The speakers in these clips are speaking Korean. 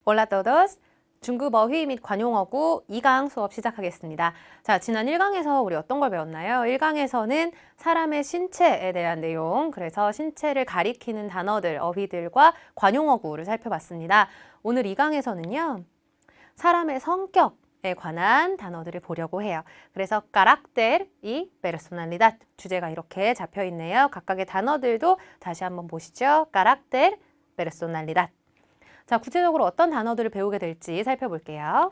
Hola a todos. 중국어 회의 및 관용어구 2강 수업 시작하겠습니다. 자, 지난 1강에서 우리 어떤 걸 배웠나요? 1강에서는 사람의 신체에 대한 내용, 그래서 신체를 가리키는 단어들, 어휘들과 관용어구를 살펴봤습니다. 오늘 2강에서는요, 사람의 성격에 관한 단어들을 보려고 해요. 그래서 carácter y personalidad 주제가 이렇게 잡혀 있네요. 각각의 단어들도 다시 한번 보시죠. carácter, personalidad. 자, 구체적으로 어떤 단어들을 배우게 될지 살펴볼게요.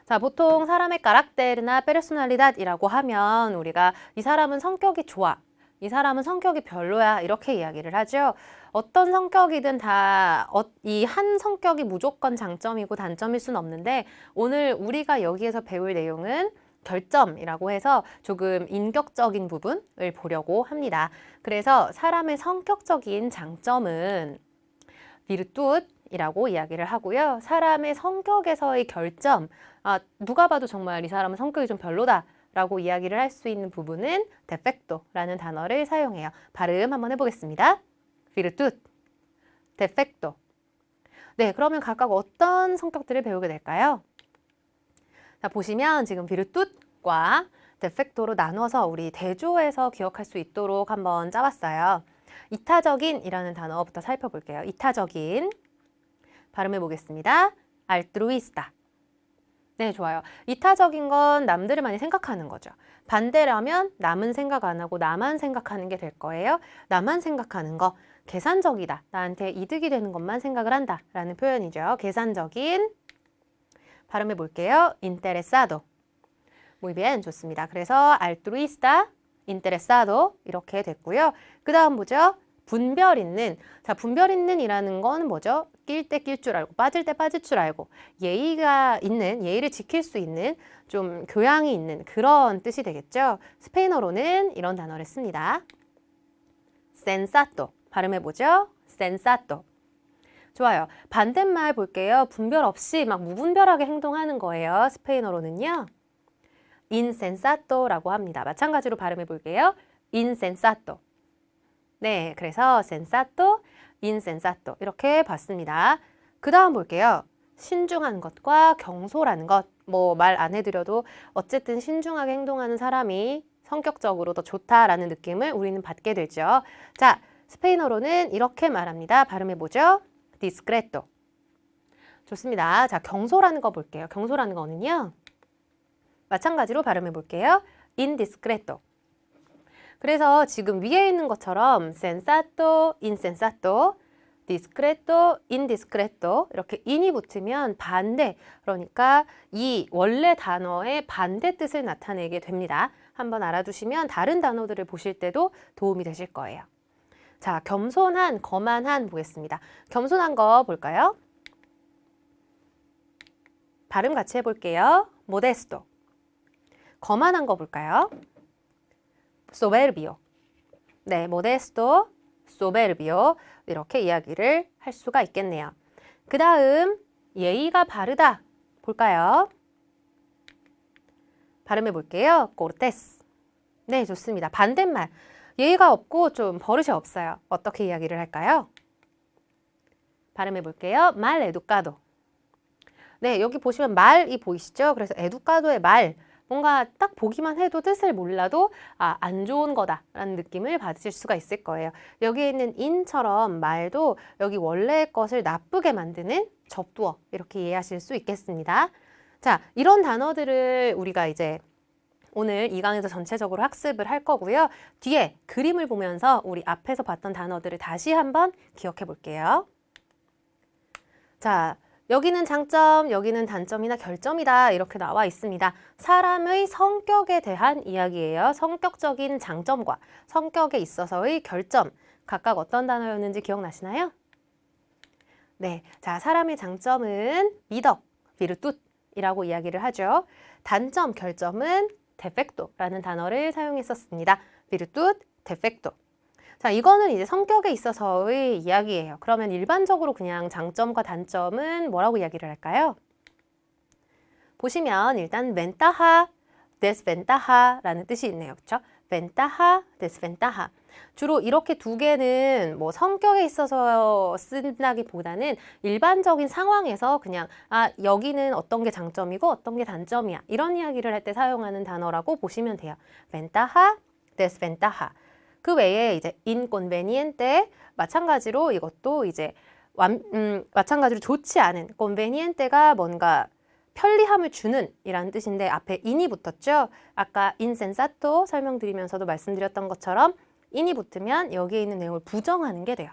자, 보통 사람의 까락테르나 페르소날리다드이라고 하면 우리가 이 사람은 성격이 좋아, 이 사람은 성격이 별로야 이렇게 이야기를 하죠. 어떤 성격이든 다 이 한 성격이 무조건 장점이고 단점일 수는 없는데 오늘 우리가 여기에서 배울 내용은 결점이라고 해서 조금 인격적인 부분을 보려고 합니다. 그래서 사람의 성격적인 장점은 비르투이라고 이야기를 하고요. 사람의 성격에서의 결점, 누가 봐도 정말 이 사람은 성격이 좀 별로다 라고 이야기를 할 수 있는 부분은 defecto라는 단어를 사용해요. 발음 한번 해보겠습니다. 비르투, defecto. 네, 그러면 각각 어떤 성격들을 배우게 될까요? 자, 보시면 지금 비르투과 defecto로 나눠서 우리 대조해서 기억할 수 있도록 한번 짜봤어요. 이타적인이라는 단어부터 살펴볼게요. 이타적인. 발음해 보겠습니다. 알트루이스타. 네, 좋아요. 이타적인 건 남들을 많이 생각하는 거죠. 반대라면 남은 생각 안 하고 나만 생각하는 게 될 거예요. 나만 생각하는 거. 계산적이다. 나한테 이득이 되는 것만 생각을 한다. 라는 표현이죠. 계산적인. 발음해 볼게요. interesado. Muy bien, 좋습니다. 그래서 altruista, interesado 이렇게 됐고요. 그 다음 보죠. 분별 있는. 자, 분별 있는 이라는 건 뭐죠? 낄 때 낄 줄 알고 빠질 때 빠질 줄 알고 예의가 있는, 예의를 지킬 수 있는 좀 교양이 있는 그런 뜻이 되겠죠. 스페인어로는 이런 단어를 씁니다. sensato. 발음해보죠. sensato. 좋아요. 반대말 볼게요. 분별 없이 막 무분별하게 행동하는 거예요. 스페인어로는요. insensato라고 합니다. 마찬가지로 발음해 볼게요. insensato. 네, 그래서 sensato, insensato 이렇게 봤습니다. 그 다음 볼게요. 신중한 것과 경솔한 것. 뭐 말 안 해드려도 어쨌든 신중하게 행동하는 사람이 성격적으로 더 좋다라는 느낌을 우리는 받게 되죠. 자, 스페인어로는 이렇게 말합니다. 발음해 보죠. discreto. 좋습니다. 자, 경솔하는 거 볼게요. 경솔하는 거는요. 마찬가지로 발음해 볼게요. indiscreto. 그래서 지금 위에 있는 것처럼 sensato, insensato, discreto, indiscreto 이렇게 in이 붙으면 반대, 그러니까 이 원래 단어의 반대 뜻을 나타내게 됩니다. 한번 알아두시면 다른 단어들을 보실 때도 도움이 되실 거예요. 자, 겸손한, 거만한 보겠습니다. 겸손한 거 볼까요? 발음 같이 해볼게요. modesto. 거만한 거 볼까요? soberbio. 네, modesto, soberbio 이렇게 이야기를 할 수가 있겠네요. 그 다음 예의가 바르다 볼까요? 발음해 볼게요. cortés. 네, 좋습니다. 반대말. 예의가 없고 좀 버릇이 없어요. 어떻게 이야기를 할까요? 발음해 볼게요. mal educado. 네, 여기 보시면 말이 보이시죠? 그래서 에두카도의 말. 뭔가 딱 보기만 해도 뜻을 몰라도 안 좋은 거다라는 느낌을 받으실 수가 있을 거예요. 여기에 있는 in처럼 말도 여기 원래의 것을 나쁘게 만드는 접두어 이렇게 이해하실 수 있겠습니다. 자, 이런 단어들을 우리가 이제 오늘 이 강에서 전체적으로 학습을 할 거고요. 뒤에 그림을 보면서 우리 앞에서 봤던 단어들을 다시 한번 기억해 볼게요. 자, 여기는 장점, 여기는 단점이나 결점이다 이렇게 나와 있습니다. 사람의 성격에 대한 이야기예요. 성격적인 장점과 성격에 있어서의 결점. 각각 어떤 단어였는지 기억나시나요? 네, 자, 사람의 장점은 미덕, 비르투이라고 이야기를 하죠. 단점, 결점은 defecto라는 단어를 사용했었습니다. 비르투, defecto. 자, 이거는 이제 성격에 있어서의 이야기예요. 그러면 일반적으로 그냥 장점과 단점은 뭐라고 이야기를 할까요? 보시면 일단 ventaja, desventaja라는 뜻이 있네요. 그렇죠? ventaja, desventaja. 주로 이렇게 두 개는 뭐 성격에 있어서 쓴다기보다는 일반적인 상황에서 그냥 여기는 어떤 게 장점이고 어떤 게 단점이야. 이런 이야기를 할 때 사용하는 단어라고 보시면 돼요. ventaja, desventaja. 그 외에 이제 inconveniente 마찬가지로 이것도 이제 마찬가지로 좋지 않은 conveniente가 뭔가 편리함을 주는 이라는 뜻인데 앞에 in이 붙었죠. 아까 insensato 설명드리면서도 말씀드렸던 것처럼 in이 붙으면 여기에 있는 내용을 부정하는 게 돼요.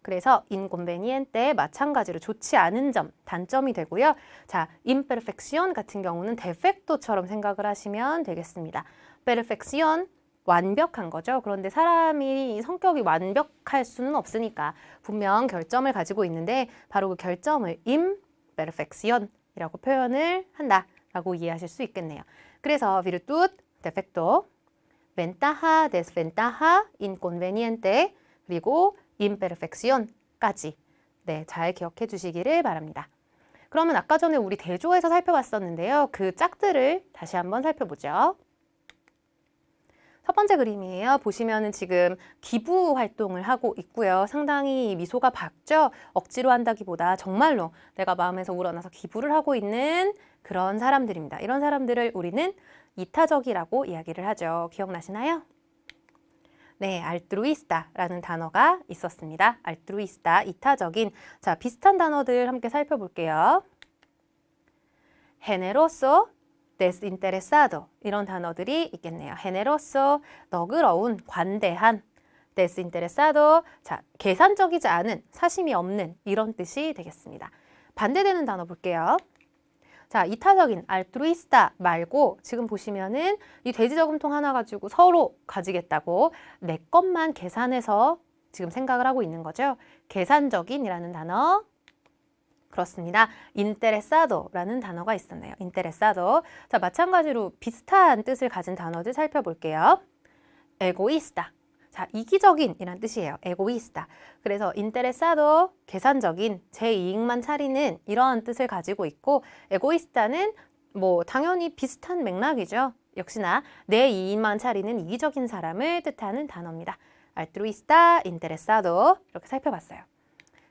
그래서 inconveniente 마찬가지로 좋지 않은 점, 단점이 되고요. 자, imperfección 같은 경우는 defecto처럼 생각을 하시면 되겠습니다. perfección 완벽한 거죠. 그런데 사람이 성격이 완벽할 수는 없으니까 분명 결점을 가지고 있는데 바로 그 결점을 imperfección이라고 표현을 한다라고 이해하실 수 있겠네요. 그래서 virtud, defecto, ventaja, desventaja, inconveniente, 그리고 imperfección까지 네, 잘 기억해 주시기를 바랍니다. 그러면 아까 전에 우리 대조에서 살펴봤었는데요. 그 짝들을 다시 한번 살펴보죠. 첫 번째 그림이에요. 보시면은 지금 기부 활동을 하고 있고요. 상당히 미소가 밝죠? 억지로 한다기보다 정말로 내가 마음에서 우러나서 기부를 하고 있는 그런 사람들입니다. 이런 사람들을 우리는 이타적이라고 이야기를 하죠. 기억나시나요? 네, 알트루이스타라는 단어가 있었습니다. 알트루이스타, 이타적인. 자, 비슷한 단어들 함께 살펴볼게요. generoso, desinteresado 이런 단어들이 있겠네요. generoso, 너그러운, 관대한, desinteresado, 자, 계산적이지 않은, 사심이 없는 이런 뜻이 되겠습니다. 반대되는 단어 볼게요. 자, 이타적인 알트루이스타 말고 지금 보시면은 이 돼지 저금통 하나 가지고 서로 가지겠다고 내 것만 계산해서 지금 생각을 하고 있는 거죠. 계산적인이라는 단어. 그렇습니다. interesado라는 단어가 있었네요. interesado. 자, 마찬가지로 비슷한 뜻을 가진 단어들 살펴볼게요. egoísta. 자, 이기적인이란 뜻이에요. egoísta. 그래서 interesado, 계산적인, 제 이익만 차리는 이런 뜻을 가지고 있고 egoísta는 뭐 당연히 비슷한 맥락이죠. 역시나 내 이익만 차리는 이기적인 사람을 뜻하는 단어입니다. altruista, interesado 이렇게 살펴봤어요.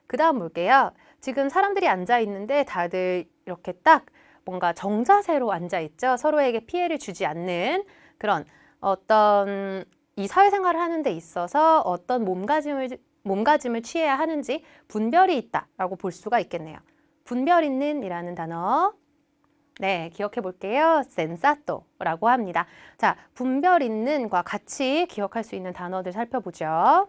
그 다음 볼게요. 지금 사람들이 앉아 있는데 다들 이렇게 딱 뭔가 정자세로 앉아 있죠. 서로에게 피해를 주지 않는 그런 어떤 이 사회생활을 하는 데 있어서 어떤 몸가짐을 취해야 하는지 분별이 있다라고 볼 수가 있겠네요. 분별 있는 이라는 단어. 네, 기억해 볼게요. sensato라고 합니다. 자, 분별 있는과 같이 기억할 수 있는 단어들 살펴보죠.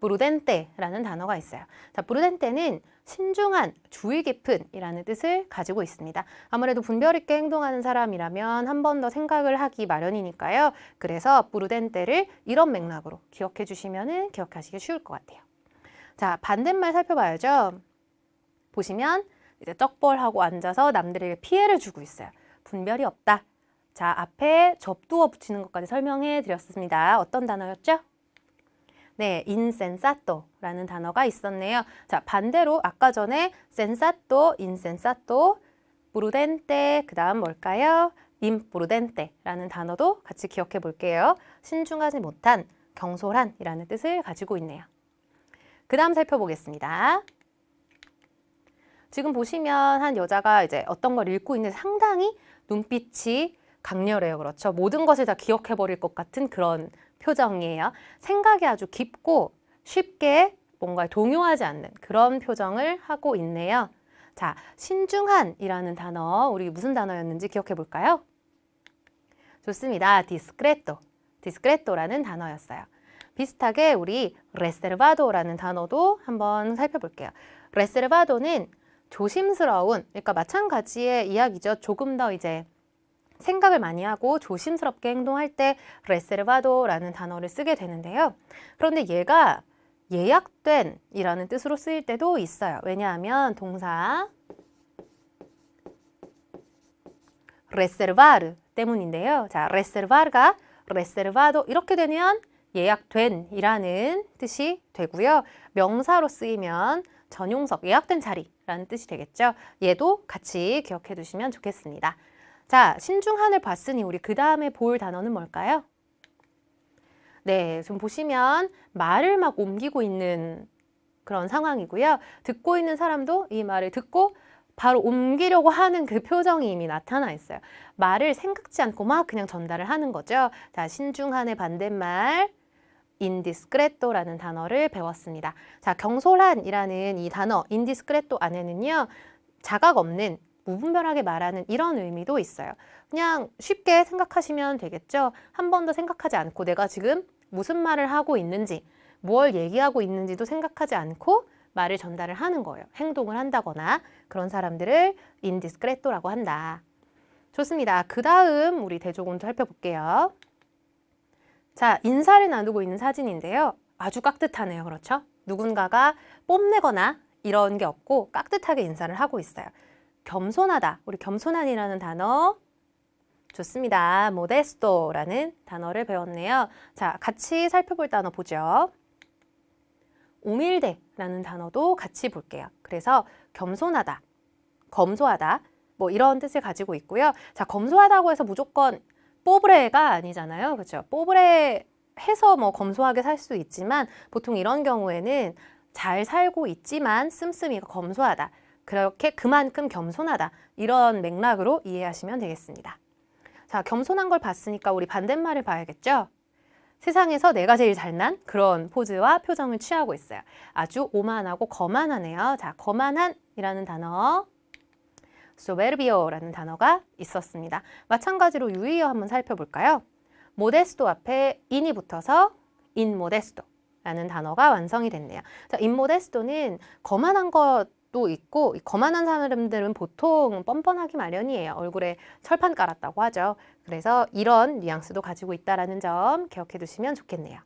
prudente라는 단어가 있어요. 자, prudente는 신중한, 주의 깊은 이라는 뜻을 가지고 있습니다. 아무래도 분별 있게 행동하는 사람이라면 한 번 더 생각을 하기 마련이니까요. 그래서 prudente를 이런 맥락으로 기억해 주시면 기억하시기 쉬울 것 같아요. 자, 반대말 살펴봐야죠. 보시면 이제 쩍벌하고 앉아서 남들에게 피해를 주고 있어요. 분별이 없다. 자, 앞에 접두어 붙이는 것까지 설명해 드렸습니다. 어떤 단어였죠? 네, insensato라는 단어가 있었네요. 자, 반대로 아까 전에 sensato, insensato, prudente, 그 다음 뭘까요? imprudente라는 단어도 같이 기억해 볼게요. 신중하지 못한, 경솔한 이라는 뜻을 가지고 있네요. 그 다음 살펴보겠습니다. 지금 보시면 한 여자가 이제 어떤 걸 읽고 있는데 상당히 눈빛이 강렬해요. 그렇죠? 모든 것을 다 기억해 버릴 것 같은 그런 표정이에요. 생각이 아주 깊고 쉽게 뭔가 동요하지 않는 그런 표정을 하고 있네요. 자, 신중한이라는 단어, 우리 무슨 단어였는지 기억해 볼까요? 좋습니다. discreto, discreto라는 단어였어요. 비슷하게 우리 reservado라는 단어도 한번 살펴볼게요. reservado는 조심스러운, 그러니까 마찬가지의 이야기죠. 조금 더 이제 생각을 많이 하고 조심스럽게 행동할 때 reservado라는 단어를 쓰게 되는데요. 그런데 얘가 예약된 이라는 뜻으로 쓰일 때도 있어요. 왜냐하면 동사 reservar 때문인데요. 자, reservar가 reservado 이렇게 되면 예약된 이라는 뜻이 되고요. 명사로 쓰이면 전용석, 예약된 자리라는 뜻이 되겠죠. 얘도 같이 기억해 두시면 좋겠습니다. 자, 신중한을 봤으니 우리 그 다음에 볼 단어는 뭘까요? 네, 지금 보시면 말을 막 옮기고 있는 그런 상황이고요. 듣고 있는 사람도 이 말을 듣고 바로 옮기려고 하는 그 표정이 이미 나타나 있어요. 말을 생각지 않고 막 그냥 전달을 하는 거죠. 자, 신중한의 반대말 indiscreto라는 단어를 배웠습니다. 자, 경솔한이라는 이 단어 indiscreto 안에는요. 자각 없는, 무분별하게 말하는 이런 의미도 있어요. 그냥 쉽게 생각하시면 되겠죠. 한 번도 생각하지 않고 내가 지금 무슨 말을 하고 있는지, 뭘 얘기하고 있는지도 생각하지 않고 말을 전달을 하는 거예요. 행동을 한다거나 그런 사람들을 indiscreto라고 한다. 좋습니다. 그 다음 우리 대조군도 살펴볼게요. 자, 인사를 나누고 있는 사진인데요. 아주 깍듯하네요. 그렇죠? 누군가가 뽐내거나 이런 게 없고 깍듯하게 인사를 하고 있어요. 겸손하다. 우리 겸손한이라는 단어 좋습니다. modesto라는 단어를 배웠네요. 자, 같이 살펴볼 단어 보죠. humilde라는 단어도 같이 볼게요. 그래서 겸손하다, 검소하다 뭐 이런 뜻을 가지고 있고요. 자, 검소하다고 해서 무조건 뽀브레가 아니잖아요. 그렇죠? 뽀브레 해서 뭐 검소하게 살 수 있지만 보통 이런 경우에는 잘 살고 있지만 씀씀이가 검소하다. 그렇게 그만큼 겸손하다. 이런 맥락으로 이해하시면 되겠습니다. 자, 겸손한 걸 봤으니까 우리 반대말을 봐야겠죠? 세상에서 내가 제일 잘난 그런 포즈와 표정을 취하고 있어요. 아주 오만하고 거만하네요. 자, 거만한이라는 단어, soberbio라는 단어가 있었습니다. 마찬가지로 유의어 한번 살펴볼까요? modesto 앞에 in이 붙어서 inmodesto라는 단어가 완성이 됐네요. 자, inmodesto는 거만한 것도 있고 거만한 사람들은 보통 뻔뻔하기 마련이에요. 얼굴에 철판 깔았다고 하죠. 그래서 이런 뉘앙스도 가지고 있다는 점 기억해 두시면 좋겠네요.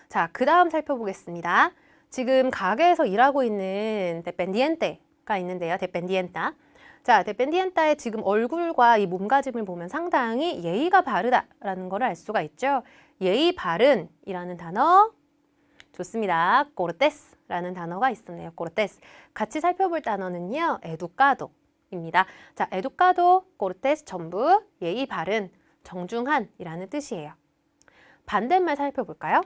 자, 그 다음 살펴보겠습니다. 지금 가게에서 일하고 있는 dependiente가 있는데요. dependienta. 자, dependienta의 지금 얼굴과 이 몸가짐을 보면 상당히 예의가 바르다라는 걸 알 수가 있죠. 예의 바른이라는 단어 좋습니다. cortes라는 단어가 있었네요. cortes. 같이 살펴볼 단어는요. educado입니다. 자, educado, cortes 전부 예의 바른, 정중한이라는 뜻이에요. 반대말 살펴볼까요?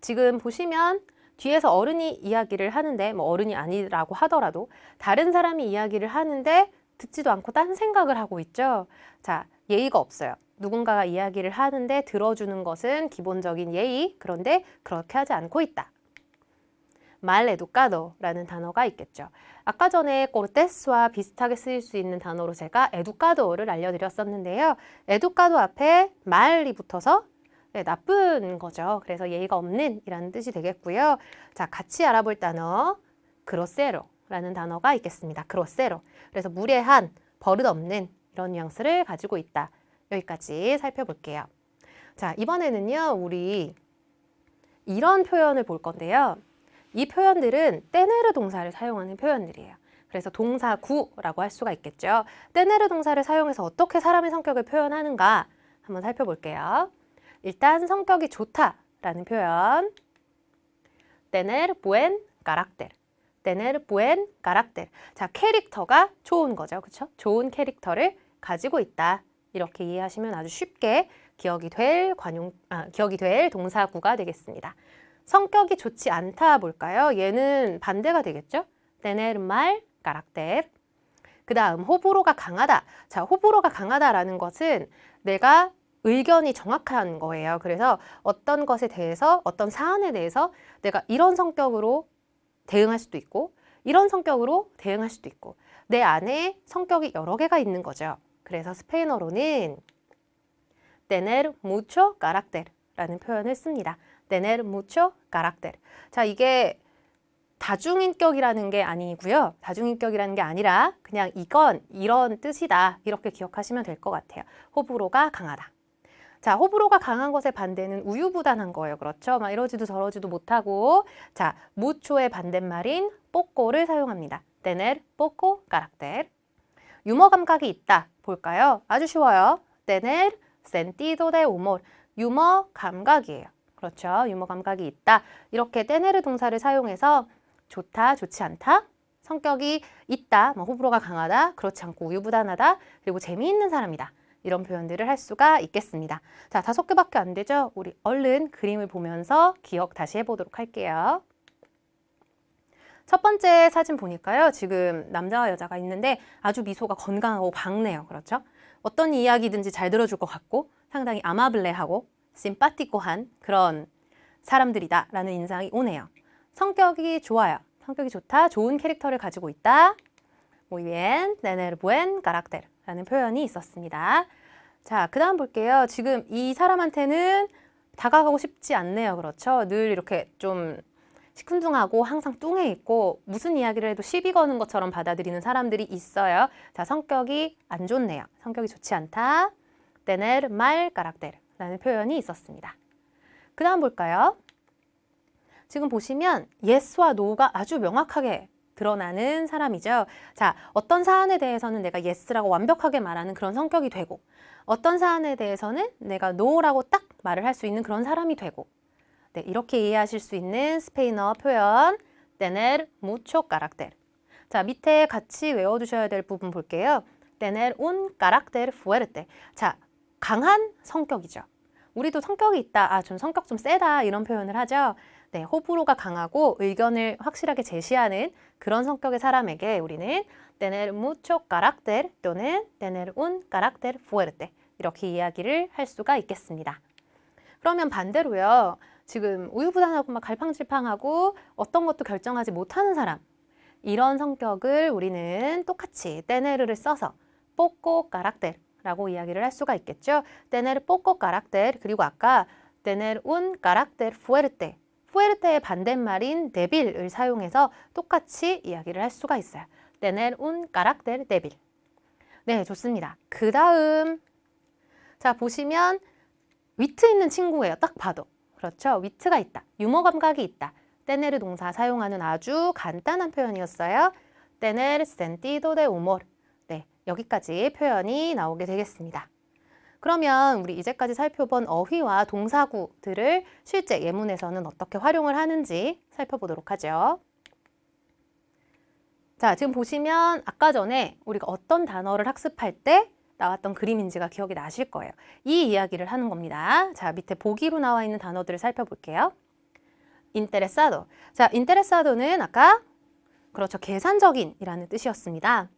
지금 보시면 뒤에서 어른이 이야기를 하는데 뭐 어른이 아니라고 하더라도 다른 사람이 이야기를 하는데 듣지도 않고 딴 생각을 하고 있죠. 자, 예의가 없어요. 누군가가 이야기를 하는데 들어주는 것은 기본적인 예의, 그런데 그렇게 하지 않고 있다. mal educado라는 단어가 있겠죠. 아까 전에 cortes와 비슷하게 쓰일 수 있는 단어로 제가 educado를 알려드렸었는데요. educado 앞에 mal이 붙어서 네, 나쁜 거죠. 그래서 예의가 없는 이라는 뜻이 되겠고요. 자, 같이 알아볼 단어 grossero라는 단어가 있겠습니다. grosero. 그래서 무례한, 버릇없는 이런 뉘앙스를 가지고 있다. 여기까지 살펴볼게요. 자, 이번에는요. 우리 이런 표현을 볼 건데요. 이 표현들은 떼내르 동사를 사용하는 표현들이에요. 그래서 동사구라고 할 수가 있겠죠. 떼내르 동사를 사용해서 어떻게 사람의 성격을 표현하는가 한번 살펴볼게요. 일단 성격이 좋다라는 표현 tener buen carácter, tener buen carácter. 자, 캐릭터가 좋은 거죠. 그렇죠? 좋은 캐릭터를 가지고 있다. 이렇게 이해하시면 아주 쉽게 기억이 될 동사구가 되겠습니다. 성격이 좋지 않다 볼까요? 얘는 반대가 되겠죠? tener mal carácter. 그 다음 호불호가 강하다. 자, 호불호가 강하다라는 것은 내가 의견이 정확한 거예요. 그래서 어떤 것에 대해서, 어떤 사안에 대해서 내가 이런 성격으로 대응할 수도 있고 이런 성격으로 대응할 수도 있고 내 안에 성격이 여러 개가 있는 거죠. 그래서 스페인어로는 tener mucho carácter라는 표현을 씁니다. tener mucho carácter. 자, 이게 다중인격이라는 게 아니고요. 다중인격이라는 게 아니라 그냥 이건 이런 뜻이다. 이렇게 기억하시면 될 것 같아요. 호불호가 강하다. 자, 호불호가 강한 것의 반대는 우유부단한 거예요. 그렇죠? 막 이러지도 저러지도 못하고. 자, mucho의 반대말인 poco를 사용합니다. tener poco carácter. 유머 감각이 있다. 볼까요? 아주 쉬워요. tener sentido de humor. 유머 감각이에요. 그렇죠? 유머 감각이 있다. 이렇게 tener 동사를 사용해서 좋다, 좋지 않다, 성격이 있다, 뭐 호불호가 강하다, 그렇지 않고 우유부단하다, 그리고 재미있는 사람이다. 이런 표현들을 할 수가 있겠습니다. 자, 5개밖에 안 되죠? 우리 얼른 그림을 보면서 기억 다시 해보도록 할게요. 첫 번째 사진 보니까요. 지금 남자와 여자가 있는데 아주 미소가 건강하고 밝네요. 그렇죠? 어떤 이야기든지 잘 들어줄 것 같고 상당히 아마블레하고 심파티코한 그런 사람들이다 라는 인상이 오네요. 성격이 좋아요. 성격이 좋다. 좋은 캐릭터를 가지고 있다. Muy bien, tener buen carácter 라는 표현이 있었습니다. 자, 그 다음 볼게요. 지금 이 사람한테는 다가가고 싶지 않네요. 그렇죠? 늘 이렇게 좀 시큰둥하고 항상 뚱해 있고 무슨 이야기를 해도 시비 거는 것처럼 받아들이는 사람들이 있어요. 자, 성격이 안 좋네요. 성격이 좋지 않다. tener mal carácter 라는 표현이 있었습니다. 그 다음 볼까요? 지금 보시면 yes와 no가 아주 명확하게 드러나는 사람이죠. 자, 어떤 사안에 대해서는 내가 yes라고 완벽하게 말하는 그런 성격이 되고 어떤 사안에 대해서는 내가 no라고 딱 말을 할 수 있는 그런 사람이 되고 네, 이렇게 이해하실 수 있는 스페인어 표현 tener mucho carácter. 자, 밑에 같이 외워두셔야 될 부분 볼게요. tener un carácter fuerte. 자, 강한 성격이죠. 우리도 성격이 있다. 아, 좀 성격 좀 세다. 이런 표현을 하죠. 네, 호불호가 강하고 의견을 확실하게 제시하는 그런 성격의 사람에게 우리는 tener mucho carácter 또는 tener un carácter fuerte 이렇게 이야기를 할 수가 있겠습니다. 그러면 반대로요. 지금 우유부단하고 막 갈팡질팡하고 어떤 것도 결정하지 못하는 사람 이런 성격을 우리는 똑같이 tener를 써서 poco carácter라고 이야기를 할 수가 있겠죠. tener poco carácter 그리고 아까 tener un carácter fuerte fuerte의 반대말인 débil을 사용해서 똑같이 이야기를 할 수가 있어요. tener un carácter débil. 네, 좋습니다. 그 다음 자 보시면 위트 있는 친구예요. 딱 봐도. 그렇죠? 위트가 있다. 유머 감각이 있다. tener 동사 사용하는 아주 간단한 표현이었어요. tener sentido de humor. 네, 여기까지 표현이 나오게 되겠습니다. 그러면 우리 이제까지 살펴본 어휘와 동사구들을 실제 예문에서는 어떻게 활용을 하는지 살펴보도록 하죠. 자, 지금 보시면 아까 전에 우리가 어떤 단어를 학습할 때 나왔던 그림인지가 기억이 나실 거예요. 이 이야기를 하는 겁니다. 자, 밑에 보기로 나와 있는 단어들을 살펴볼게요. interesado. 자, interesado는 아까 그렇죠. 계산적인 이라는 뜻이었습니다.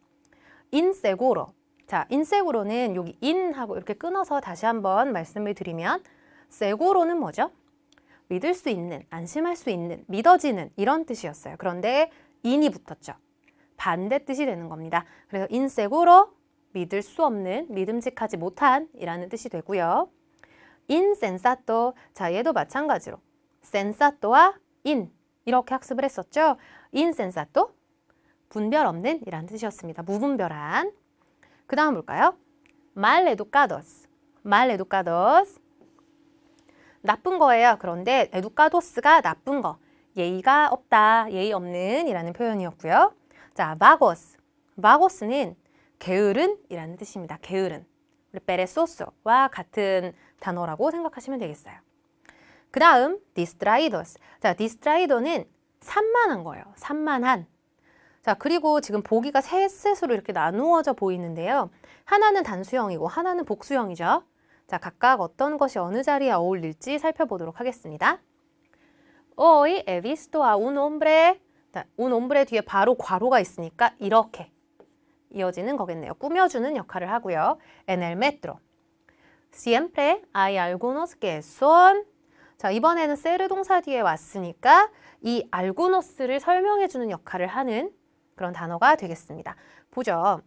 inseguro. 자, inseguro는 여기 in하고 이렇게 끊어서 다시 한번 말씀을 드리면 seguro는 뭐죠? 믿을 수 있는, 안심할 수 있는, 믿어지는 이런 뜻이었어요. 그런데 in이 붙었죠. 반대 뜻이 되는 겁니다. 그래서 inseguro, 믿을 수 없는, 믿음직하지 못한 이라는 뜻이 되고요. insensato, 자 얘도 마찬가지로 sensato와 in 이렇게 학습을 했었죠. insensato, 분별 없는 이라는 뜻이었습니다. 무분별한. 그 다음 볼까요? mal educados, mal educados 나쁜 거예요. 그런데 educados가 나쁜 거, 예의가 없다, 예의 없는 이라는 표현이었고요. 자, vagos, vagos는 게으른 이라는 뜻입니다. 게으른. 우리 perezoso와 같은 단어라고 생각하시면 되겠어요. 그 다음 distraídos. 자, distraído는 산만한 거예요. 산만한. 자, 그리고 지금 보기가 세 셋으로 이렇게 나누어져 보이는데요. 하나는 단수형이고 하나는 복수형이죠. 자, 각각 어떤 것이 어느 자리에 어울릴지 살펴보도록 하겠습니다. Hoy he visto a un hombre. 자, un hombre 뒤에 바로 괄호가 있으니까 이렇게 이어지는 거겠네요. 꾸며주는 역할을 하고요. En el metro. Siempre hay algunos que son. 자, 이번에는 ser 동사 뒤에 왔으니까 이 algunos를 설명해주는 역할을 하는 그런 단어가 되겠습니다. 보죠.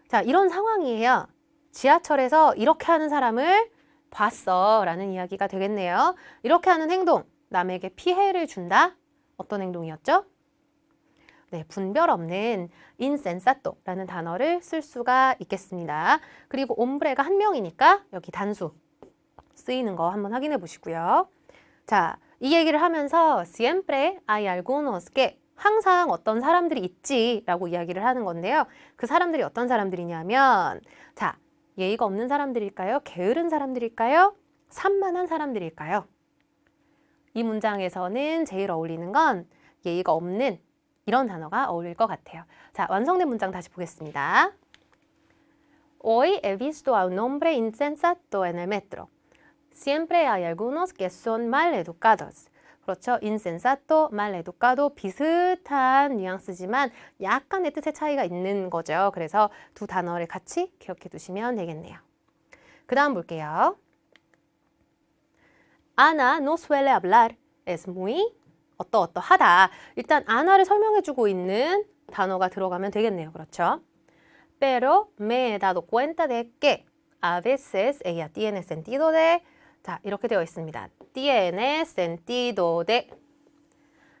자, 이런 상황이에요. 지하철에서 이렇게 하는 사람을 봤어 라는 이야기가 되겠네요. 이렇게 하는 행동, 남에게 피해를 준다? 어떤 행동이었죠? 네, 분별 없는 insensato 라는 단어를 쓸 수가 있겠습니다. 그리고 hombre가 한 명이니까 여기 단수 쓰이는 거 한번 확인해 보시고요. 자, 이 얘기를 하면서 siempre hay algunos que 항상 어떤 사람들이 있지 라고 이야기를 하는 건데요. 그 사람들이 어떤 사람들이냐면 자, 예의가 없는 사람들일까요? 게으른 사람들일까요? 산만한 사람들일까요? 이 문장에서는 제일 어울리는 건 예의가 없는 이런 단어가 어울릴 것 같아요. 자, 완성된 문장 다시 보겠습니다. Hoy he visto a un hombre insensato en el metro. Siempre hay algunos que son mal educados. 그렇죠. insensato, mal educado 비슷한 뉘앙스지만 약간의 뜻의 차이가 있는 거죠. 그래서 두 단어를 같이 기억해 두시면 되겠네요. 그 다음 볼게요. Ana no suele hablar. Es muy 어떠하다. 일단 Ana를 설명해주고 있는 단어가 들어가면 되겠네요. 그렇죠? Pero me he dado cuenta de que a veces ella tiene sentido de 자, 이렇게 되어 있습니다. tiene sentido de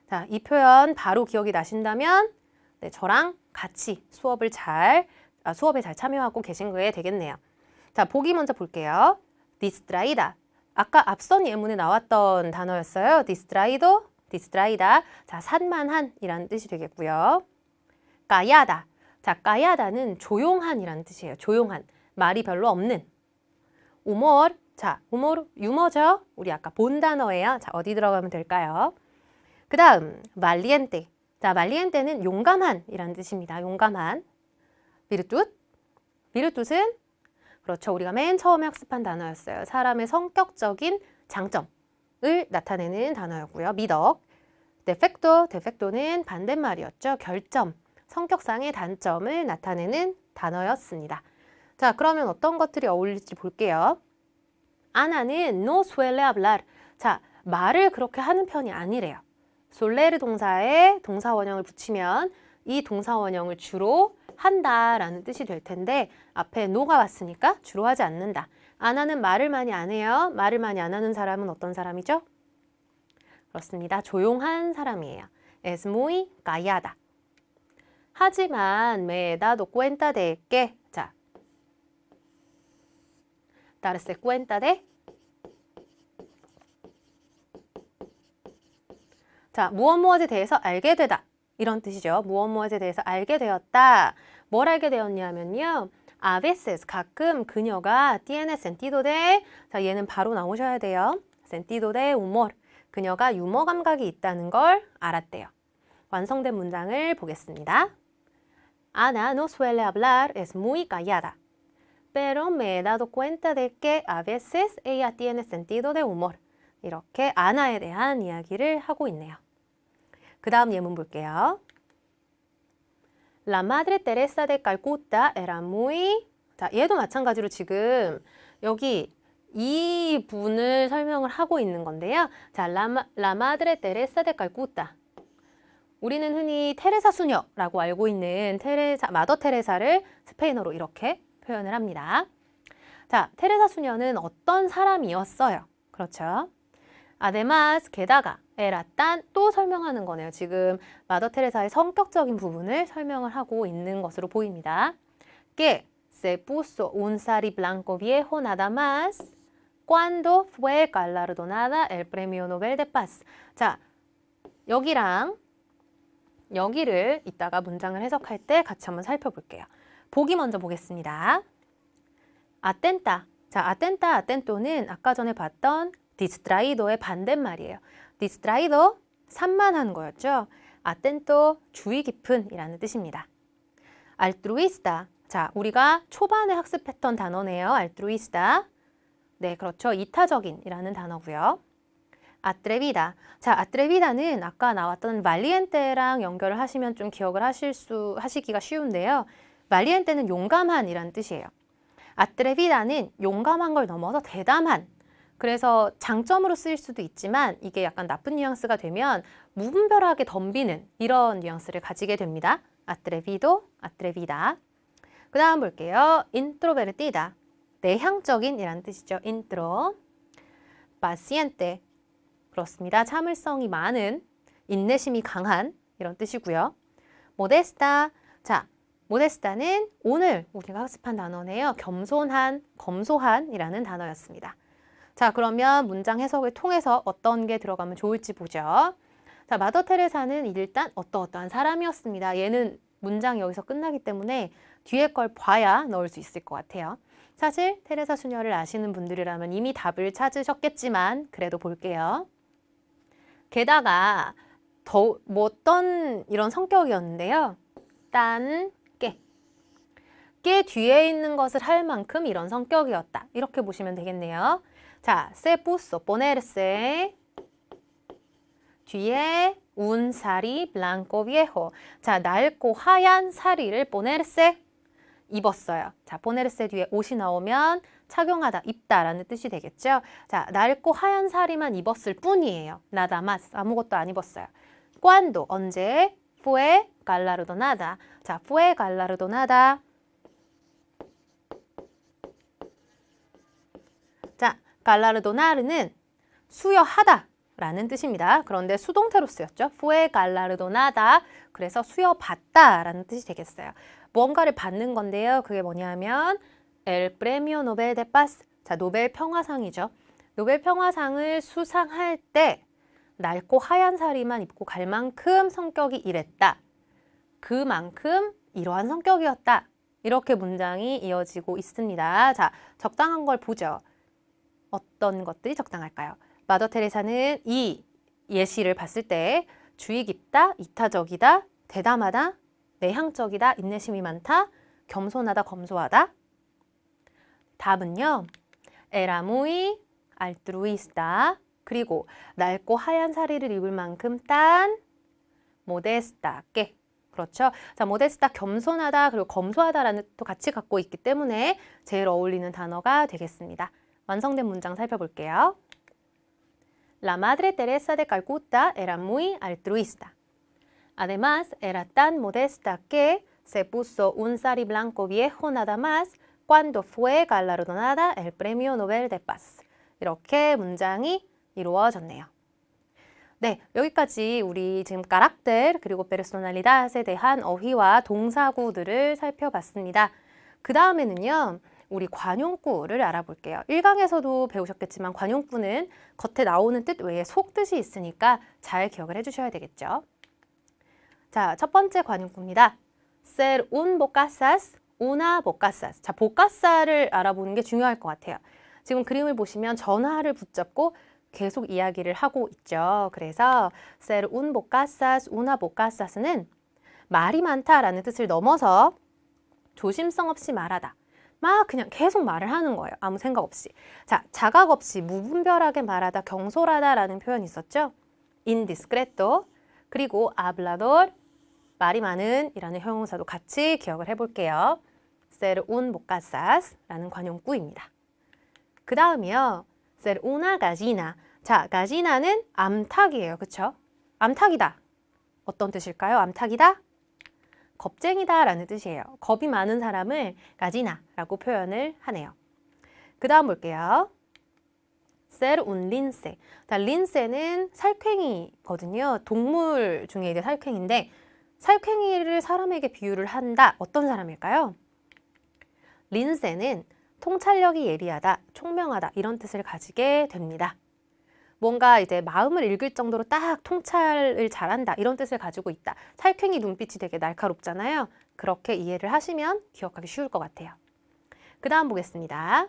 자, 이 표현 바로 기억이 나신다면 네, 저랑 같이 수업에 잘 참여하고 계신 거에 되겠네요. 자, 보기 먼저 볼게요. distraída. 아까 앞선 예문에 나왔던 단어였어요. distraído, distraída. 자, 산만한이라는 뜻이 되겠고요. callada. 자, calla다는 조용한이라는 뜻이에요. 조용한. 말이 별로 없는. humor. 자, humor, 유머죠? 우리 아까 본 단어예요. 자, 어디 들어가면 될까요? 그 다음, valiente. 자, valiente는 용감한이라는 뜻입니다. 용감한. virtud. virtud은 그렇죠. 우리가 맨 처음에 학습한 단어였어요. 사람의 성격적인 장점을 나타내는 단어였고요. 미덕. defecto. defecto는 반대말이었죠. 결점. 성격상의 단점을 나타내는 단어였습니다. 자, 그러면 어떤 것들이 어울릴지 볼게요. Ana는 no suele hablar. 자, 말을 그렇게 하는 편이 아니래요. solere 동사에 동사 원형을 붙이면 이 동사 원형을 주로 한다라는 뜻이 될 텐데 앞에 no가 왔으니까 주로 하지 않는다. Ana는 말을 많이 안 해요. 말을 많이 안 하는 사람은 어떤 사람이죠? 그렇습니다. 조용한 사람이에요. Es muy callada. 하지만 me he dado cuenta de que 자, darse cuenta de 자, 무엇에 대해서 알게 되다. 이런 뜻이죠. 무엇에 대해서 알게 되었다. 뭘 알게 되었냐면요. A veces, 가끔 그녀가 tiene sentido de 자, 얘는 바로 나오셔야 돼요. sentido de humor. 그녀가 유머 감각이 있다는 걸 알았대요. 완성된 문장을 보겠습니다. Ana no suele hablar, es muy callada. Pero me he dado cuenta de que a veces ella tiene sentido de humor. 이렇게 아나에 대한 이야기를 하고 있네요. 그 다음 예문 볼게요. La Madre Teresa de Calcuta era muy 자, 얘도 마찬가지로 지금 여기 이 분을 설명을 하고 있는 건데요. 자, La Madre Teresa de Calcuta. 우리는 흔히 테레사 수녀라고 알고 있는 마더 테레사를 스페인어로 이렇게 표현을 합니다. 자, 테레사 수녀는 어떤 사람이었어요? 그렇죠. Además, 게다가, era tan 또 설명하는 거네요. 지금 마더 테레사의 성격적인 부분을 설명을 하고 있는 것으로 보입니다. Que se puso un sari blanco viejo nada más cuando fue galardonada el Premio Nobel de Paz. 자, 여기랑 여기를 이따가 문장을 해석할 때 같이 한번 살펴볼게요. 보기 먼저 보겠습니다. atenta. 자, atenta, attento는 아까 전에 봤던 distraído의 반대말이에요. distraído, 산만한 거였죠. atento, 주의 깊은 이라는 뜻입니다. altruista. 자, 우리가 초반에 학습했던 단어네요. altruista. 네, 그렇죠. 이타적인 이라는 단어고요. atrevida. 자, atrevida는 아까 나왔던 valiente랑 연결을 하시면 좀 기억을 하시기가 쉬운데요. valiente는 용감한 이라는 뜻이에요. atrevida는 용감한 걸 넘어서 대담한. 그래서 장점으로 쓰일 수도 있지만 이게 약간 나쁜 뉘앙스가 되면 무분별하게 덤비는 이런 뉘앙스를 가지게 됩니다. atrevido, atrevida. 그 다음 볼게요. introvertida. 내향적인 이라는 뜻이죠. intro. paciente. 그렇습니다. 참을성이 많은, 인내심이 강한 이런 뜻이고요. modesta. 자, modesta는 오늘 우리가 학습한 단어네요. 겸손한, 검소한 이라는 단어였습니다. 자, 그러면 문장 해석을 통해서 어떤 게 들어가면 좋을지 보죠. 자, 마더 테레사는 일단 어떠한 사람이었습니다. 얘는 문장이 여기서 끝나기 때문에 뒤에 걸 봐야 넣을 수 있을 것 같아요. 사실 테레사 수녀를 아시는 분들이라면 이미 답을 찾으셨겠지만 그래도 볼게요. 게다가 어떤 이런 성격이었는데요. 딴 쉽게 뒤에 있는 것을 할 만큼 이런 성격이었다. 이렇게 보시면 되겠네요. 자, se puso ponerse 뒤에 un sari blanco viejo. 자, 낡고 하얀 사리를 ponerse 입었어요. 자, ponerse 뒤에 옷이 나오면 착용하다, 입다라는 뜻이 되겠죠. 자, 낡고 하얀 사리만 입었을 뿐이에요. nada más. 아무것도 안 입었어요. cuando 언제? fue galardonada. 자, fue galardonada. 자, galardonar는 수여하다 라는 뜻입니다. 그런데 수동태로 쓰였죠. fue galardonada. 그래서 수여받다 라는 뜻이 되겠어요. 무언가를 받는 건데요. 그게 뭐냐면 el premio Nobel de Paz. 자, 노벨 평화상이죠. 노벨 평화상을 수상할 때 낡고 하얀 사리만 입고 갈 만큼 성격이 이랬다. 그만큼 이러한 성격이었다. 이렇게 문장이 이어지고 있습니다. 자, 적당한 걸 보죠. 어떤 것들이 적당할까요? 마더 테레사는 이 예시를 봤을 때 주의 깊다, 이타적이다, 대담하다, 내향적이다, 인내심이 많다, 겸손하다, 검소하다. 답은요. era muy altruista. 그리고 낡고 하얀 사리를 입을 만큼 딴 modesta게. 그렇죠. 자, modesta 겸손하다 그리고 검소하다라는 뜻도 같이 갖고 있기 때문에 제일 어울리는 단어가 되겠습니다. 완성된 문장 살펴볼게요. La Madre Teresa de Calcuta era muy altruista. Además, era tan modesta que se puso un sari blanco viejo nada más cuando fue galardonada el Premio Nobel de Paz. 이렇게 문장이 이루어졌네요. 네, 여기까지 우리 지금 carácter 그리고 personalidad에 대한 어휘와 동사구들을 살펴봤습니다. 그 다음에는요. 우리 관용구를 알아볼게요. 1강에서도 배우셨겠지만 관용구는 겉에 나오는 뜻 외에 속뜻이 있으니까 잘 기억을 해주셔야 되겠죠. 자, 첫 번째 관용구입니다. ser un bocazas, una bocazas. 자, bocazas를 알아보는 게 중요할 것 같아요. 지금 그림을 보시면 전화를 붙잡고 계속 이야기를 하고 있죠. 그래서 ser un bocazas, una bocazas는 말이 많다라는 뜻을 넘어서 조심성 없이 말하다. 막 그냥 계속 말을 하는 거예요. 아무 생각 없이. 자, 자각 없이 무분별하게 말하다, 경솔하다라는 표현이 있었죠. indiscreto, 그리고 hablador, 말이 많은 이라는 형용사도 같이 기억을 해볼게요. ser un bocazas라는 관용구입니다. 그 다음이요. ser una gallina. 자, gallina는 암탉이에요. 그쵸? 암탉이다. 어떤 뜻일까요? 암탉이다? 겁쟁이다 라는 뜻이에요. 겁이 많은 사람을 가지나라고 표현을 하네요. 그 다음 볼게요. ser un lince. 자, lince는 살쾡이거든요. 동물 중에 이제 살쾡인데 살쾡이를 사람에게 비유를 한다. 어떤 사람일까요? lince는 통찰력이 예리하다, 총명하다 이런 뜻을 가지게 됩니다. 뭔가 이제 마음을 읽을 정도로 딱 통찰을 잘한다 이런 뜻을 가지고 있다. 살쾡이 눈빛이 되게 날카롭잖아요. 그렇게 이해를 하시면 기억하기 쉬울 것 같아요. 그 다음 보겠습니다.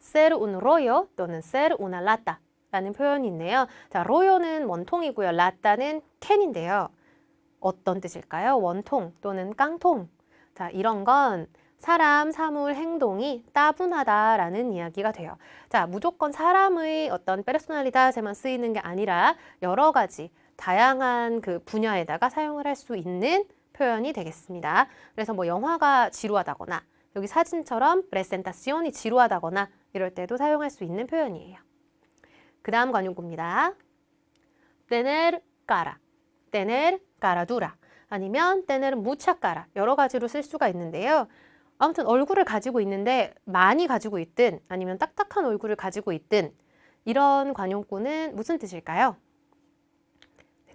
ser un rollo 또는 ser una lata 라는 표현이 있네요. 자, rollo는 원통이고요. lata는 캔인데요. 어떤 뜻일까요? 원통 또는 깡통. 자, 이런 건 사람, 사물, 행동이 따분하다라는 이야기가 돼요. 자, 무조건 사람의 어떤 페르소날리다에만 쓰이는 게 아니라 여러 가지 다양한 그 분야에다가 사용을 할 수 있는 표현이 되겠습니다. 그래서 뭐 영화가 지루하다거나 여기 사진처럼 프레젠타시온이 지루하다거나 이럴 때도 사용할 수 있는 표현이에요. 그 다음 관용구입니다. tener cara, tener cara dura 아니면 tener mucha cara 여러 가지로 쓸 수가 있는데요. 아무튼 얼굴을 가지고 있는데 많이 가지고 있든 아니면 딱딱한 얼굴을 가지고 있든 이런 관용구는 무슨 뜻일까요?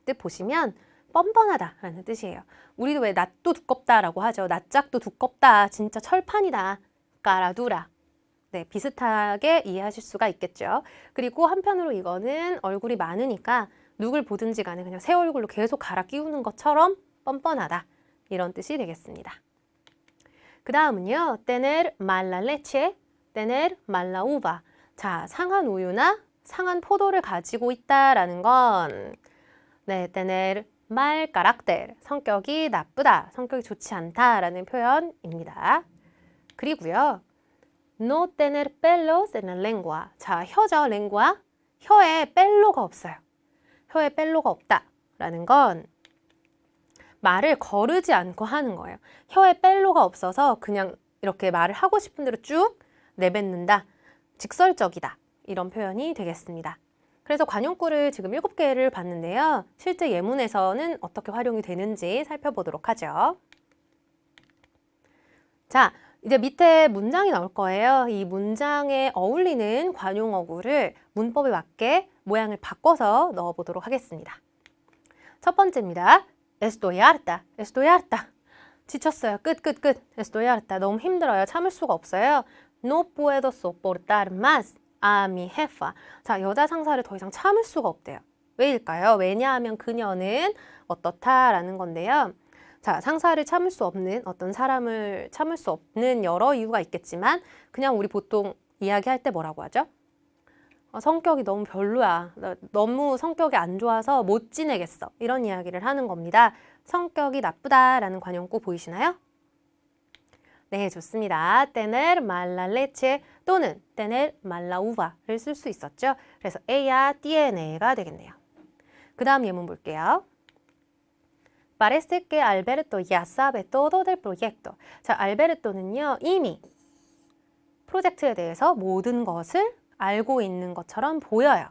뜻 보시면 뻔뻔하다라는 뜻이에요. 우리도 왜 낫도 두껍다라고 하죠. 낫짝도 두껍다. 진짜 철판이다. 까라두라. 네, 비슷하게 이해하실 수가 있겠죠. 그리고 한편으로 이거는 얼굴이 많으니까 누굴 보든지 간에 그냥 새 얼굴로 계속 갈아 끼우는 것처럼 뻔뻔하다. 이런 뜻이 되겠습니다. 그 다음은요. tener mala leche, tener mala uva. 자, 상한 우유나 상한 포도를 가지고 있다라는 건 네, tener mal carácter, 성격이 나쁘다, 성격이 좋지 않다라는 표현입니다. 그리고요. no tener pelos en la lengua. 자, 혀죠, lengua. 혀에 펠로가 없어요. 혀에 펠로가 없다라는 건 말을 거르지 않고 하는 거예요. 혀에 펠로가 없어서 그냥 이렇게 말을 하고 싶은 대로 쭉 내뱉는다. 직설적이다. 이런 표현이 되겠습니다. 그래서 관용구를 지금 7개를 봤는데요. 실제 예문에서는 어떻게 활용이 되는지 살펴보도록 하죠. 자, 이제 밑에 문장이 나올 거예요. 이 문장에 어울리는 관용어구를 문법에 맞게 모양을 바꿔서 넣어보도록 하겠습니다. 첫 번째입니다. Estoy harta, estoy harta. 지쳤어요. 끝. Estoy harta. 너무 힘들어요. 참을 수가 없어요. No puedo soportar más a mi jefa. 자, 여자 상사를 더 이상 참을 수가 없대요. 왜일까요? 왜냐하면 그녀는 어떻다라는 건데요. 자, 상사를 참을 수 없는, 어떤 사람을 참을 수 없는 여러 이유가 있겠지만 그냥 우리 보통 이야기할 때 뭐라고 하죠? 성격이 너무 별로야. 너무 성격이 안 좋아서 못 지내겠어. 이런 이야기를 하는 겁니다. 성격이 나쁘다라는 관용구 보이시나요? 네, 좋습니다. tener mala leche 또는 tener mala uva를 쓸 수 있었죠. 그래서 ella tiene가 되겠네요. 그 다음 예문 볼게요. Parece que Alberto ya sabe todo del proyecto. 자, 알베르토는요, 이미 프로젝트에 대해서 모든 것을 알고 있는 것처럼 보여요.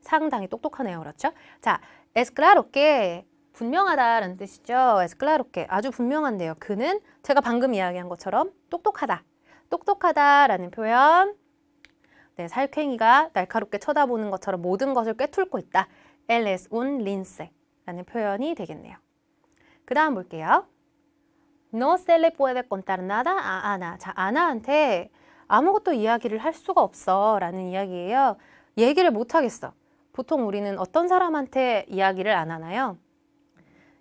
상당히 똑똑하네요. 그렇죠? 자, es claro que 분명하다라는 뜻이죠. es claro que 아주 분명한데요. 그는 제가 방금 이야기한 것처럼 똑똑하다. 똑똑하다라는 표현. 네, 살쾡이가 날카롭게 쳐다보는 것처럼 모든 것을 꿰뚫고 있다. Él es un lince 라는 표현이 되겠네요. 그 다음 볼게요. No se le puede contar nada a Ana. 자, 아나한테 아무것도 이야기를 할 수가 없어 라는 이야기예요. 얘기를 못 하겠어. 보통 우리는 어떤 사람한테 이야기를 안 하나요?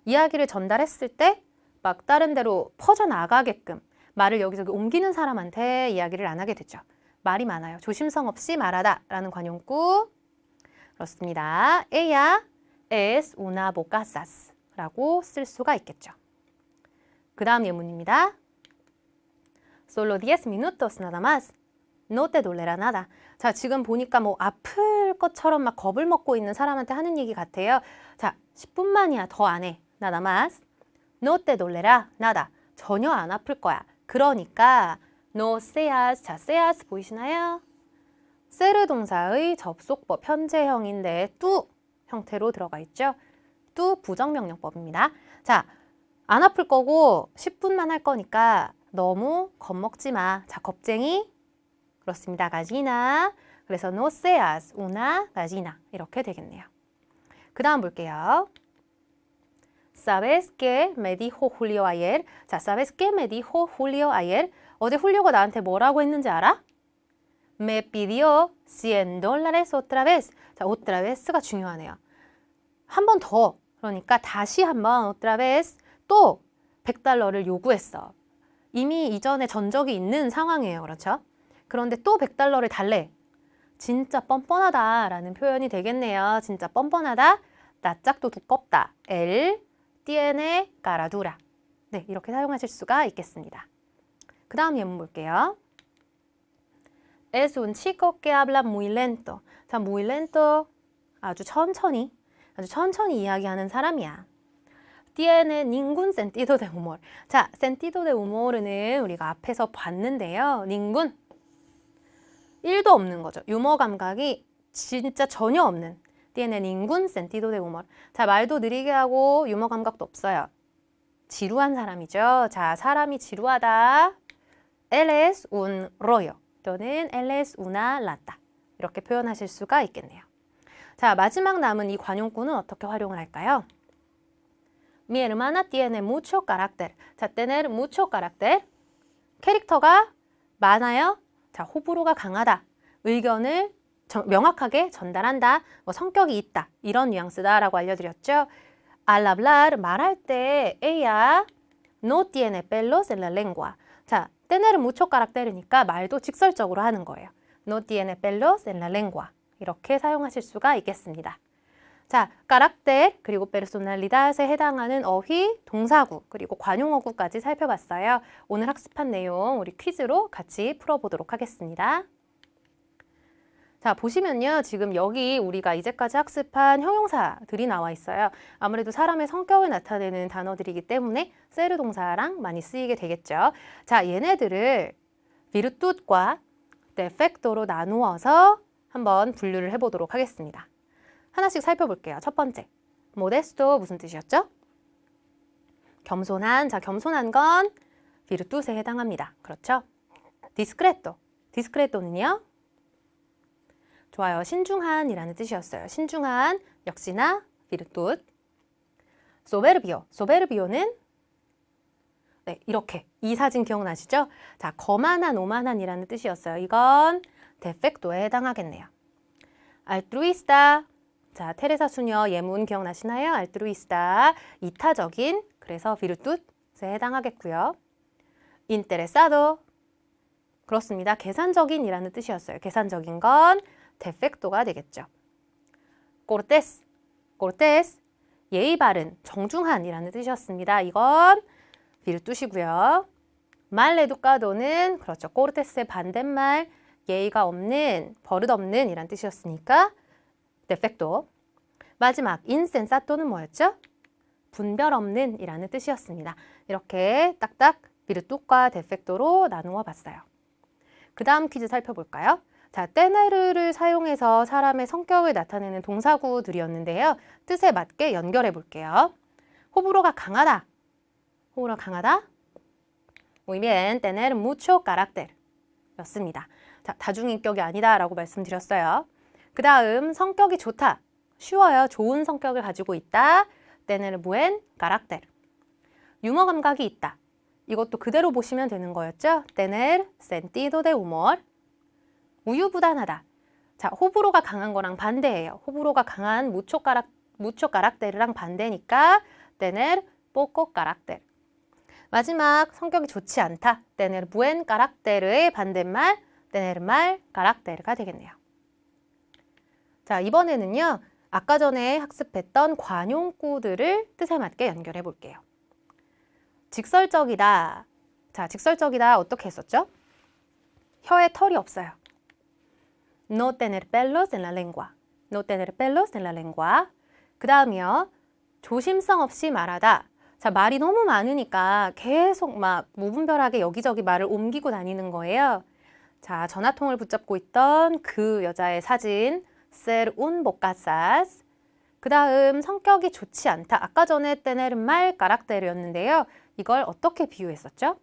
이야기를 전달했을 때 막 다른 데로 퍼져나가게끔 말을 여기저기 옮기는 사람한테 이야기를 안 하게 되죠. 말이 많아요. 조심성 없이 말하다 라는 관용구. 그렇습니다. Ella es una bocazas 라고 쓸 수가 있겠죠. 그 다음 예문입니다. Solo 10 minutos nada más. No te dolerá nada. 자, 지금 보니까 뭐 아플 것처럼 막 겁을 먹고 있는 사람한테 하는 얘기 같아요. 자, 10분만이야. 더 안 해. nada más. No te dolerá nada. 전혀 안 아플 거야. 그러니까 no seas. 자, seas 보이시나요? 세르 동사의 접속법 현재형인데 뚜 형태로 들어가 있죠. 뚜 부정명령법입니다. 자, 안 아플 거고 10분만 할 거니까 너무 겁먹지 마. 자, 겁쟁이. 그렇습니다. gallina. 그래서 no seas una gallina. 이렇게 되겠네요. 그 다음 볼게요. ¿Sabes qué me dijo Julio ayer? 자, ¿sabes qué me dijo Julio ayer? 어제 훌리오가 나한테 뭐라고 했는지 알아? Me pidió $100 otra vez. 자, otra vez가 중요하네요. 한 번 더. 그러니까 다시 한번 otra vez 또 $100를 요구했어. 이미 이전에 전적이 있는 상황이에요. 그렇죠? 그런데 또 $100를 달래. 진짜 뻔뻔하다라는 표현이 되겠네요. 진짜 뻔뻔하다. 낯짝도 두껍다. El tiene caradura. 네, 이렇게 사용하실 수가 있겠습니다. 그 다음 예문 볼게요. Es un chico que habla muy lento. 자, muy lento. 아주 천천히 이야기하는 사람이야. Tiene ningún sentido de humor. 자, sentido de humor는 우리가 앞에서 봤는데요. ningún. 1도 없는 거죠. 유머 감각이 진짜 전혀 없는. Tiene ningún sentido de humor. 자, 말도 느리게 하고 유머 감각도 없어요. 지루한 사람이죠. 자, 사람이 지루하다. Él es un rollo. 또는 Él es una lata. 이렇게 표현하실 수가 있겠네요. 자, 마지막 남은 이 관용구는 어떻게 활용을 할까요? Mi hermana tiene mucho carácter. 자, tener mucho carácter. 캐릭터가 많아요. 자, 호불호가 강하다. 의견을 명확하게 전달한다. 뭐 성격이 있다. 이런 뉘앙스다라고 알려드렸죠. Al hablar, 말할 때 ella no tiene pelos en la lengua. 자, tener mucho carácter이니까 말도 직설적으로 하는 거예요. No tiene pelos en la lengua. 이렇게 사용하실 수가 있겠습니다. 자, carácter 그리고 personalidad에 해당하는 어휘, 동사구 그리고 관용어구까지 살펴봤어요. 오늘 학습한 내용 우리 퀴즈로 같이 풀어보도록 하겠습니다. 자, 보시면요. 지금 여기 우리가 이제까지 학습한 형용사들이 나와 있어요. 아무래도 사람의 성격을 나타내는 단어들이기 때문에 세르 동사랑 많이 쓰이게 되겠죠. 자, 얘네들을 virtude과 defecto로 나누어서 한번 분류를 해보도록 하겠습니다. 하나씩 살펴볼게요. 첫 번째, modesto 무슨 뜻이었죠? 겸손한. 자, 겸손한 건 virtude에 해당합니다. 그렇죠? discreto. discreto는요? 좋아요. 신중한이라는 뜻이었어요. 신중한 역시나 virtud. soberbio. soberbio는 네, 이렇게 이 사진 기억나시죠? 자, 거만한, 오만한이라는 뜻이었어요. 이건 defecto에 해당하겠네요. altruista. 자, 테레사 수녀 예문 기억나시나요? altruista. 이타적인, 그래서 virtud에 해당하겠고요. interesado. 그렇습니다. 계산적인이라는 뜻이었어요. 계산적인 건 defecto가 되겠죠. cortés. cortés. 예의 바른, 정중한이라는 뜻이었습니다. 이건 virtud이고요. mal educado는 그렇죠. cortés의 반대말, 예의가 없는, 버릇없는 이란 뜻이었으니까 defecto. 마지막 insensato는 뭐였죠? 분별 없는 이라는 뜻이었습니다. 이렇게 딱딱 virtud과 defecto로 나누어 봤어요. 그 다음 퀴즈 살펴볼까요? 자, tener를 사용해서 사람의 성격을 나타내는 동사구들이었는데요. 뜻에 맞게 연결해 볼게요. 호불호가 강하다. 호불호가 강하다. Muy bien, tener mucho carácter 였습니다. 자, 다중인격이 아니다 라고 말씀드렸어요. 그 다음 성격이 좋다. 쉬워요. 좋은 성격을 가지고 있다. tener buen carácter. 유머 감각이 있다. 이것도 그대로 보시면 되는 거였죠. tener sentido de humor. 우유부단하다. 자, 호불호가 강한 거랑 반대예요. 호불호가 강한 mucho carácter랑 반대니까 tener poco carácter. 마지막 성격이 좋지 않다. tener buen carácter의 반대말 tener mal carácter가 되겠네요. 자, 이번에는요. 아까 전에 학습했던 관용구들을 뜻에 맞게 연결해 볼게요. 직설적이다. 자, 직설적이다 어떻게 했었죠? 혀에 털이 없어요. No tener pelos en la lengua. No tener pelos en la lengua. 그 다음이요. 조심성 없이 말하다. 자, 말이 너무 많으니까 계속 막 무분별하게 여기저기 말을 옮기고 다니는 거예요. 자, 전화통을 붙잡고 있던 그 여자의 사진. ser un bocazas. 그 다음 성격이 좋지 않다. 아까 전에 tener mal carácter이었는데요. 이걸 어떻게 비유했었죠?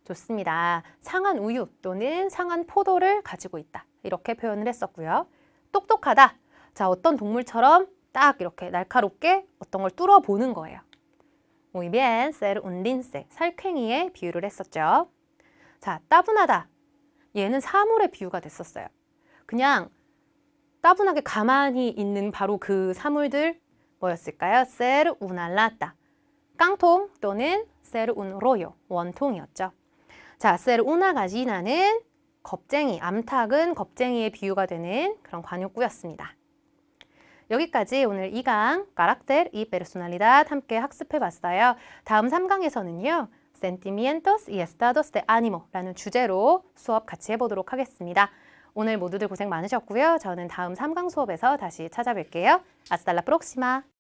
좋습니다. 상한 우유 또는 상한 포도를 가지고 있다. 이렇게 표현을 했었고요. 똑똑하다. 자, 어떤 동물처럼 딱 이렇게 날카롭게 어떤 걸 뚫어보는 거예요. Muy bien, ser un lince. 살쾡이에 비유를 했었죠. 자, 따분하다. 얘는 사물의 비유가 됐었어요. 그냥 따분하게 가만히 있는 바로 그 사물들 뭐였을까요? ser una lata. 깡통 또는 ser un rollo. 원통이었죠. 자, ser una gallina는 겁쟁이, 암탉은 겁쟁이의 비유가 되는 그런 관용구였습니다. 여기까지 오늘 2강 carácter y personalidad 함께 학습해봤어요. 다음 3강에서는요. sentimientos y estados de ánimo라는 주제로 수업 같이 해보도록 하겠습니다. 오늘 모두들 고생 많으셨고요. 저는 다음 3강 수업에서 다시 찾아뵐게요. Hasta la próxima.